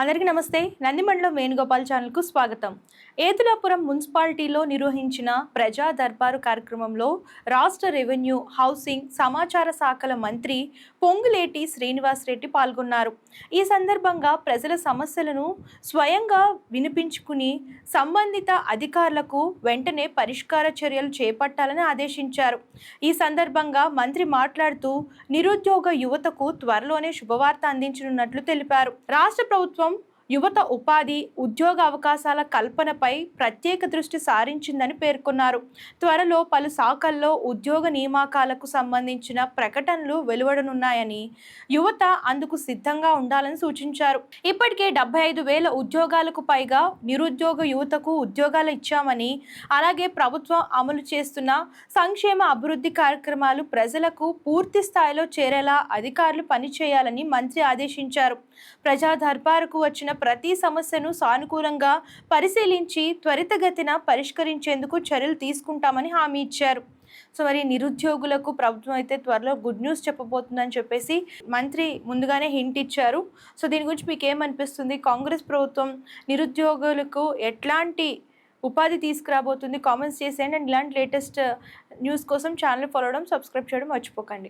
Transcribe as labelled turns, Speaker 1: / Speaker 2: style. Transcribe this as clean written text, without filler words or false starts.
Speaker 1: అందరికీ నమస్తే. నందిమండలం వేణుగోపాల్ ఛానల్కు స్వాగతం. ఏతులాపురం మున్సిపాలిటీలో నిర్వహించిన ప్రజా దర్బారు కార్యక్రమంలో రాష్ట్ర రెవెన్యూ, హౌసింగ్, సమాచార శాఖల మంత్రి పొంగులేటి శ్రీనివాసరెడ్డి పాల్గొన్నారు. ఈ సందర్భంగా ప్రజల సమస్యలను స్వయంగా వినిపించుకుని సంబంధిత అధికారులకు వెంటనే పరిష్కార చర్యలు చేపట్టాలని ఆదేశించారు. ఈ సందర్భంగా మంత్రి మాట్లాడుతూ నిరుద్యోగ యువతకు త్వరలోనే శుభవార్త అందించనున్నట్లు తెలిపారు. రాష్ట్ర ప్రభుత్వం యువత ఉపాధి, ఉద్యోగ అవకాశాల కల్పనపై ప్రత్యేక దృష్టి సారించిందని పేర్కొన్నారు. త్వరలో పలు శాఖల్లో ఉద్యోగ నియామకాలకు సంబంధించిన ప్రకటనలు వెలువడనున్నాయని, యువత అందుకు సిద్ధంగా ఉండాలని సూచించారు. ఇప్పటికే 75,000 ఉద్యోగాలకు పైగా నిరుద్యోగ యువతకు ఉద్యోగాలు ఇచ్చామని, అలాగే ప్రభుత్వం అమలు చేస్తున్న సంక్షేమ అభివృద్ధి కార్యక్రమాలు ప్రజలకు పూర్తి స్థాయిలో చేరేలా అధికారులు పనిచేయాలని మంత్రి ఆదేశించారు. ప్రజా దర్బారుకు వచ్చిన ప్రతి సమస్యను సానుకూలంగా పరిశీలించి త్వరితగతిన పరిష్కరించేందుకు చర్యలు తీసుకుంటామని హామీ ఇచ్చారు. సో మరి నిరుద్యోగులకు ప్రభుత్వం అయితే త్వరలో గుడ్ న్యూస్ చెప్పబోతుందని చెప్పేసి మంత్రి ముందుగానే హింట్ ఇచ్చారు. సో దీని గురించి మీకు ఏమనిపిస్తుంది? కాంగ్రెస్ ప్రభుత్వం నిరుద్యోగులకు ఎట్లాంటి ఉపాధి తీసుకురాబోతుంది? కామెంట్స్ చేసేయండి. అండ్ ఇలాంటి లేటెస్ట్ న్యూస్ కోసం ఛానల్ ఫాలో అవడం, సబ్స్క్రైబ్ చేయడం మర్చిపోకండి.